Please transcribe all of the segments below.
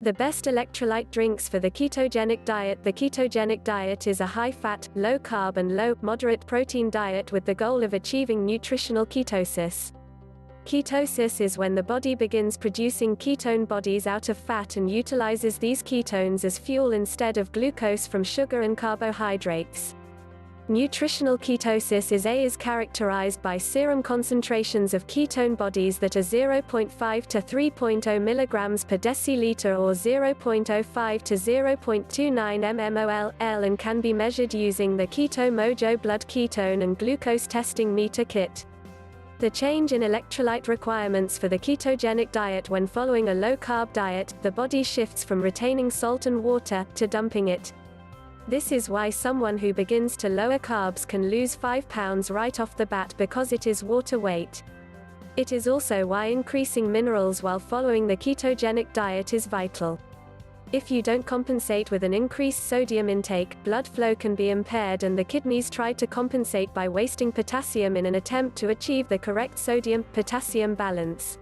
The best electrolyte drinks for the ketogenic diet. The ketogenic diet is a high-fat, low-carb and low-moderate protein diet with the goal of achieving nutritional ketosis. Ketosis is when the body begins producing ketone bodies out of fat and utilizes these ketones as fuel instead of glucose from sugar and carbohydrates. Nutritional ketosis is characterized by serum concentrations of ketone bodies that are 0.5 to 3.0 mg per deciliter or 0.05 to 0.29 mmol and can be measured using the Keto Mojo blood ketone and glucose testing meter kit. The change in electrolyte requirements for the ketogenic diet. When following a low-carb diet, the body shifts from retaining salt and water to dumping it. This is why someone who begins to lower carbs can lose 5 pounds right off the bat, because it is water weight. It is also why increasing minerals while following the ketogenic diet is vital. If you don't compensate with an increased sodium intake, blood flow can be impaired and the kidneys try to compensate by wasting potassium in an attempt to achieve the correct sodium-potassium balance.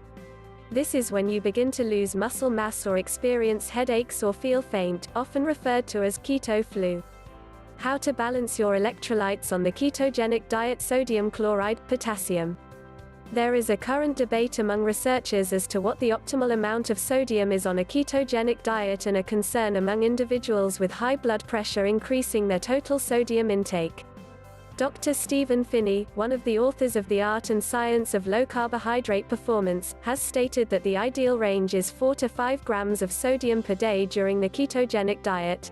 This is when you begin to lose muscle mass or experience headaches or feel faint, often referred to as keto flu. How to balance your electrolytes on the ketogenic diet. Sodium chloride, potassium. There is a current debate among researchers as to what the optimal amount of sodium is on a ketogenic diet, and a concern among individuals with high blood pressure increasing their total sodium intake. Dr. Stephen Phinney, one of the authors of The Art and Science of Low Carbohydrate Performance, has stated that the ideal range is 4 to 5 grams of sodium per day during the ketogenic diet.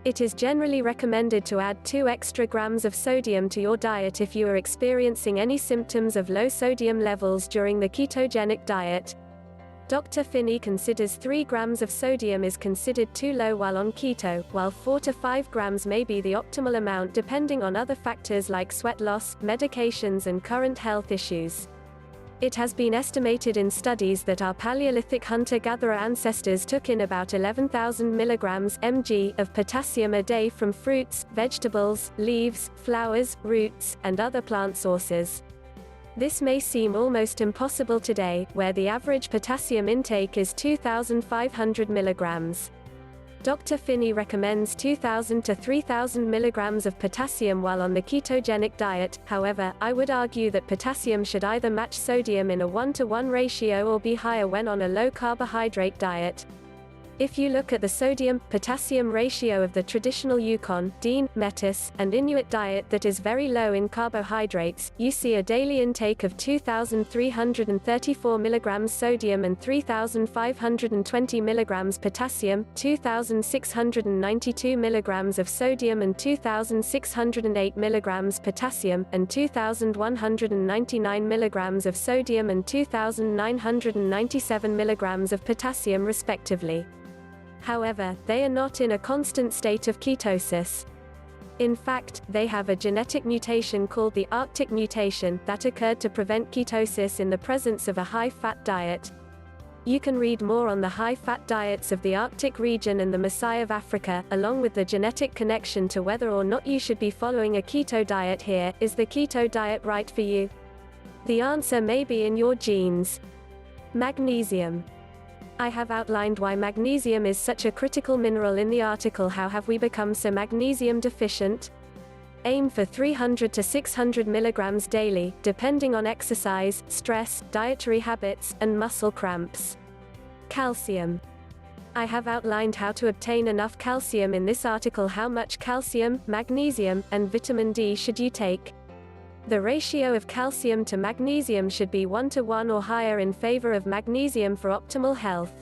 It is generally recommended to add 2 extra grams of sodium to your diet if you are experiencing any symptoms of low sodium levels during the ketogenic diet. Dr. Phinney considers 3 grams of sodium is considered too low while on keto, while 4 to 5 grams may be the optimal amount depending on other factors like sweat loss, medications and current health issues. It has been estimated in studies that our Paleolithic hunter-gatherer ancestors took in about 11,000 mg/mg of potassium a day from fruits, vegetables, leaves, flowers, roots, and other plant sources. This may seem almost impossible today, where the average potassium intake is 2,500 mg. Dr. Phinney recommends 2,000 to 3,000 mg of potassium while on the ketogenic diet. However, I would argue that potassium should either match sodium in a 1-to-1 ratio or be higher when on a low-carbohydrate diet. If you look at the sodium-potassium ratio of the traditional Yukon, Dean, Metis, and Inuit diet that is very low in carbohydrates, you see a daily intake of 2,334 mg sodium and 3,520 mg potassium, 2,692 mg of sodium and 2,608 mg potassium, and 2,199 mg of sodium and 2,997 mg of potassium respectively. However, they are not in a constant state of ketosis. In fact, they have a genetic mutation called the Arctic mutation that occurred to prevent ketosis in the presence of a high-fat diet. You can read more on the high-fat diets of the Arctic region and the Maasai of Africa, along with the genetic connection to whether or not you should be following a keto diet here. Is the keto diet right for you? The answer may be in your genes. Magnesium. I have outlined why magnesium is such a critical mineral in the article How Have We Become So Magnesium Deficient? Aim for 300 to 600 mg daily, depending on exercise, stress, dietary habits, and muscle cramps. Calcium. I have outlined how to obtain enough calcium in this article. How much calcium, magnesium, and vitamin D should you take? The ratio of calcium to magnesium should be 1-to-1 or higher in favor of magnesium for optimal health.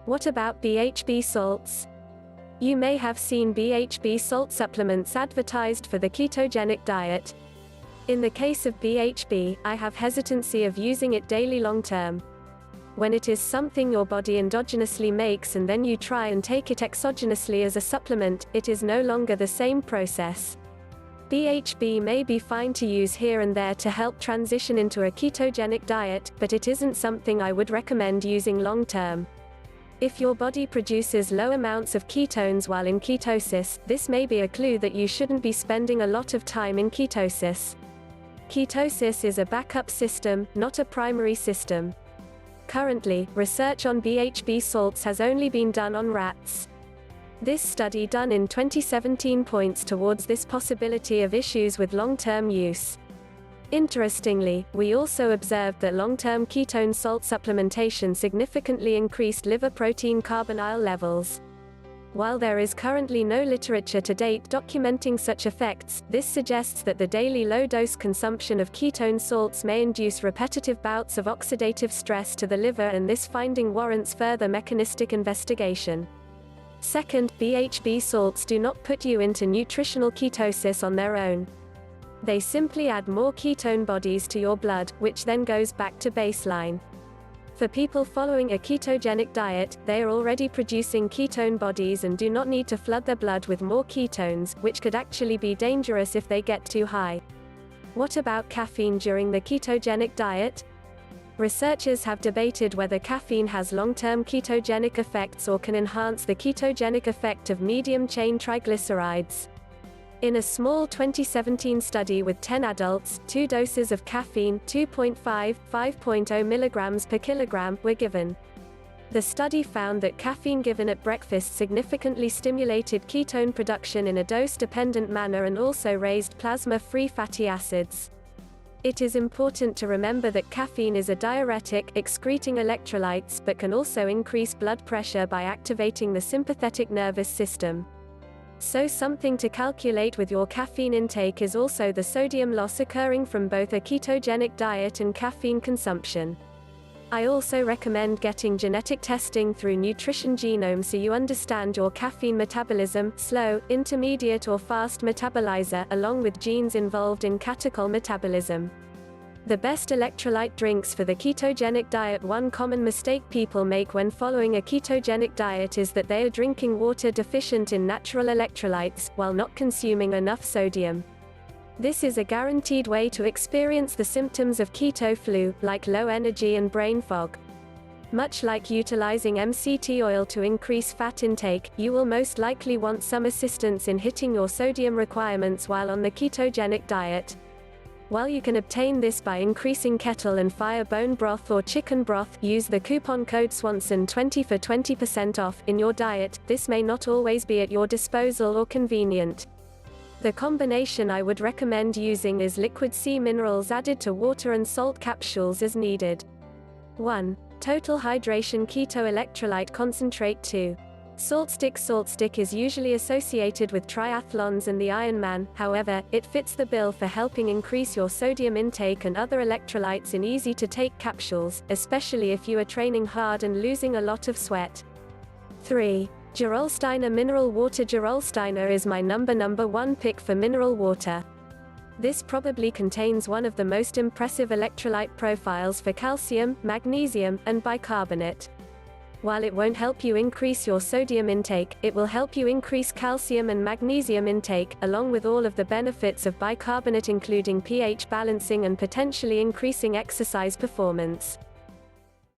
What about BHB salts? You may have seen BHB salt supplements advertised for the ketogenic diet. In the case of BHB, I have hesitancy of using it daily long-term. When it is something your body endogenously makes and then you try and take it exogenously as a supplement, it is no longer the same process. BHB may be fine to use here and there to help transition into a ketogenic diet, but it isn't something I would recommend using long-term. If your body produces low amounts of ketones while in ketosis, this may be a clue that you shouldn't be spending a lot of time in ketosis. Ketosis is a backup system, not a primary system. Currently, research on BHB salts has only been done on rats. This study done in 2017 points towards this possibility of issues with long-term use. Interestingly, we also observed that long-term ketone salt supplementation significantly increased liver protein carbonyl levels. While there is currently no literature to date documenting such effects, this suggests that the daily low-dose consumption of ketone salts may induce repetitive bouts of oxidative stress to the liver, and this finding warrants further mechanistic investigation. Second, BHB salts do not put you into nutritional ketosis on their own. They simply add more ketone bodies to your blood, which then goes back to baseline. For people following a ketogenic diet, they are already producing ketone bodies and do not need to flood their blood with more ketones, which could actually be dangerous if they get too high. What about caffeine during the ketogenic diet? Researchers have debated whether caffeine has long-term ketogenic effects or can enhance the ketogenic effect of medium-chain triglycerides. In a small 2017 study with 10 adults, 2 doses of caffeine, 2.5, 5.0 mg per kilogram, were given. The study found that caffeine given at breakfast significantly stimulated ketone production in a dose-dependent manner and also raised plasma-free fatty acids. It is important to remember that caffeine is a diuretic, excreting electrolytes, but can also increase blood pressure by activating the sympathetic nervous system. So something to calculate with your caffeine intake is also the sodium loss occurring from both a ketogenic diet and caffeine consumption. I also recommend getting genetic testing through Nutrition Genome so you understand your caffeine metabolism, slow, intermediate or fast metabolizer, along with genes involved in catechol metabolism. The best electrolyte drinks for the ketogenic diet. One common mistake people make when following a ketogenic diet is that they are drinking water deficient in natural electrolytes, while not consuming enough sodium. This is a guaranteed way to experience the symptoms of keto flu, like low energy and brain fog. Much like utilizing MCT oil to increase fat intake, you will most likely want some assistance in hitting your sodium requirements while on the ketogenic diet. While you can obtain this by increasing kettle and fire bone broth or chicken broth, use the coupon code SWANSON20 for 20% off in your diet. This may not always be at your disposal or convenient. The combination I would recommend using is liquid sea minerals added to water and salt capsules as needed. 1. Total Hydration Keto Electrolyte Concentrate. 2. Salt stick is usually associated with triathlons and the Ironman, however, it fits the bill for helping increase your sodium intake and other electrolytes in easy-to-take capsules, especially if you are training hard and losing a lot of sweat. 3. Gerolsteiner Mineral Water. Gerolsteiner is my number one pick for mineral water. This probably contains one of the most impressive electrolyte profiles for calcium, magnesium, and bicarbonate. While it won't help you increase your sodium intake, it will help you increase calcium and magnesium intake, along with all of the benefits of bicarbonate including pH balancing and potentially increasing exercise performance.